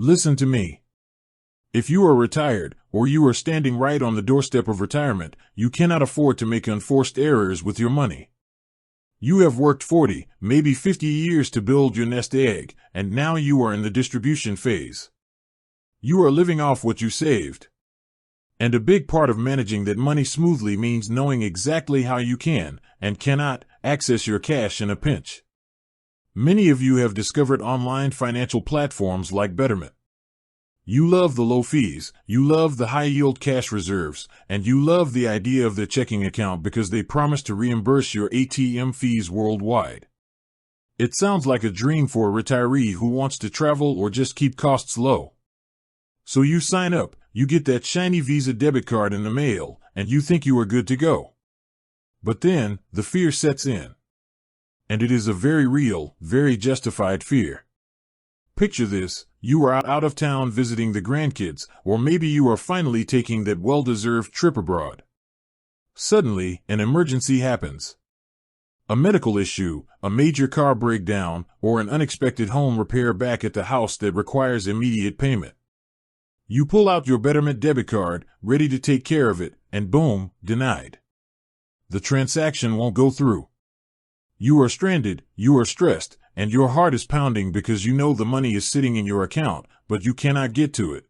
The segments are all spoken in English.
Listen to me. If you are retired, or you are standing right on the doorstep of retirement, you cannot afford to make unforced errors with your money. You have worked 40, maybe 50 years to build your nest egg, and now you are in the distribution phase. You are living off what you saved. And a big part of managing that money smoothly means knowing exactly how you can, and cannot, access your cash in a pinch. Many of you have discovered online financial platforms like Betterment. You love the low fees, you love the high-yield cash reserves, and you love the idea of their checking account because they promise to reimburse your ATM fees worldwide. It sounds like a dream for a retiree who wants to travel or just keep costs low. So you sign up, you get that shiny Visa debit card in the mail, and you think you are good to go. But then, the fear sets in. And it is a very real, very justified fear. Picture this, you are out of town visiting the grandkids, or maybe you are finally taking that well-deserved trip abroad. Suddenly, an emergency happens. A medical issue, a major car breakdown, or an unexpected home repair back at the house that requires immediate payment. You pull out your Betterment debit card, ready to take care of it, and boom, denied. The transaction won't go through. You are stranded, you are stressed, and your heart is pounding because you know the money is sitting in your account, but you cannot get to it.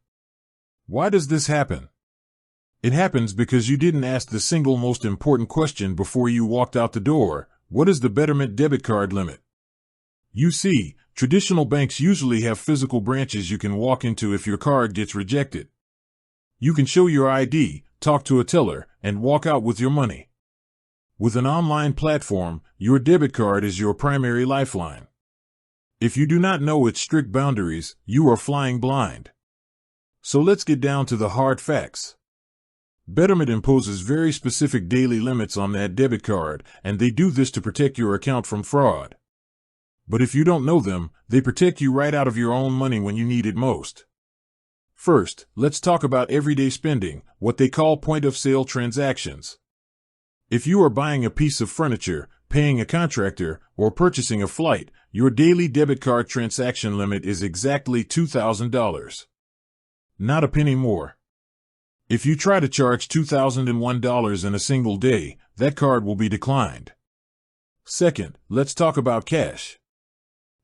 Why does this happen? It happens because you didn't ask the single most important question before you walked out the door: what is the Betterment debit card limit? You see, traditional banks usually have physical branches you can walk into if your card gets rejected. You can show your ID, talk to a teller, and walk out with your money. With an online platform, your debit card is your primary lifeline. If you do not know its strict boundaries, you are flying blind. So let's get down to the hard facts. Betterment imposes very specific daily limits on that debit card, and they do this to protect your account from fraud. But if you don't know them, they protect you right out of your own money when you need it most. First, let's talk about everyday spending, what they call point-of-sale transactions. If you are buying a piece of furniture, paying a contractor, or purchasing a flight, your daily debit card transaction limit is exactly $2,000. Not a penny more. If you try to charge $2,001 in a single day, that card will be declined. Second, let's talk about cash.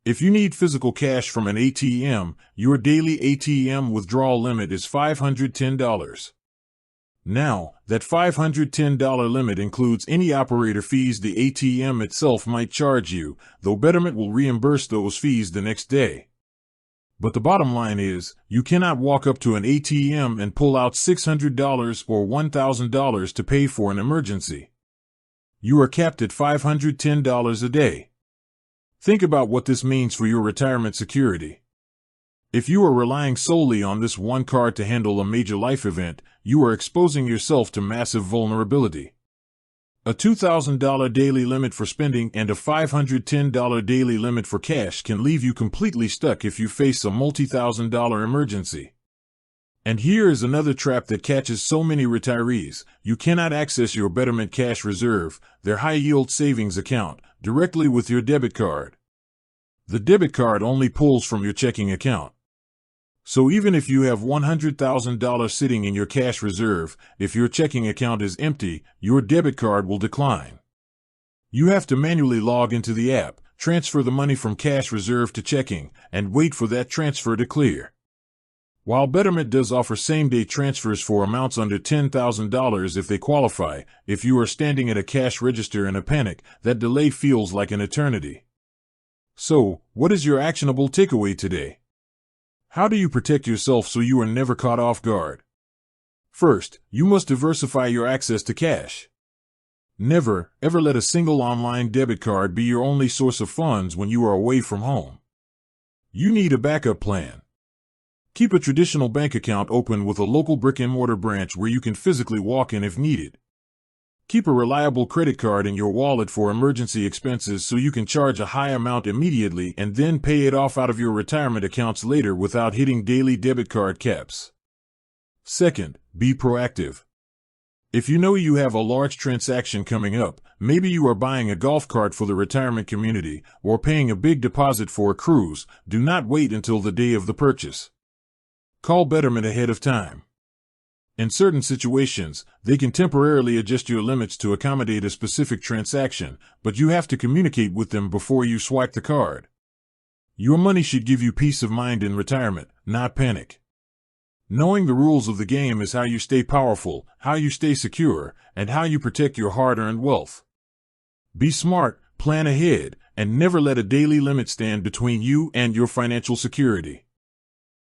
If you need physical cash from an ATM, your daily ATM withdrawal limit is $510. Now, that $510 limit includes any operator fees the ATM itself might charge you, though Betterment will reimburse those fees the next day. But the bottom line is, you cannot walk up to an ATM and pull out $600 or $1,000 to pay for an emergency. You are capped at $510 a day. Think about what this means for your retirement security. If you are relying solely on this one card to handle a major life event, you are exposing yourself to massive vulnerability. A $2,000 daily limit for spending and a $510 daily limit for cash can leave you completely stuck if you face a multi-thousand-dollar emergency. And here is another trap that catches so many retirees: you cannot access your Betterment cash reserve, their high-yield savings account, directly with your debit card. The debit card only pulls from your checking account. So even if you have $100,000 sitting in your cash reserve, if your checking account is empty, your debit card will decline. You have to manually log into the app, transfer the money from cash reserve to checking, and wait for that transfer to clear. While Betterment does offer same-day transfers for amounts under $10,000 if they qualify, if you are standing at a cash register in a panic, that delay feels like an eternity. So, what is your actionable takeaway today? How do you protect yourself so you are never caught off guard? First, you must diversify your access to cash. Never, ever let a single online debit card be your only source of funds when you are away from home. You need a backup plan. Keep a traditional bank account open with a local brick-and-mortar branch where you can physically walk in if needed. Keep a reliable credit card in your wallet for emergency expenses so you can charge a high amount immediately and then pay it off out of your retirement accounts later without hitting daily debit card caps. Second, be proactive. If you know you have a large transaction coming up, maybe you are buying a golf cart for the retirement community or paying a big deposit for a cruise, do not wait until the day of the purchase. Call Betterment ahead of time. In certain situations, they can temporarily adjust your limits to accommodate a specific transaction, but you have to communicate with them before you swipe the card. Your money should give you peace of mind in retirement, not panic. Knowing the rules of the game is how you stay powerful, how you stay secure, and how you protect your hard-earned wealth. Be smart, plan ahead, and never let a daily limit stand between you and your financial security.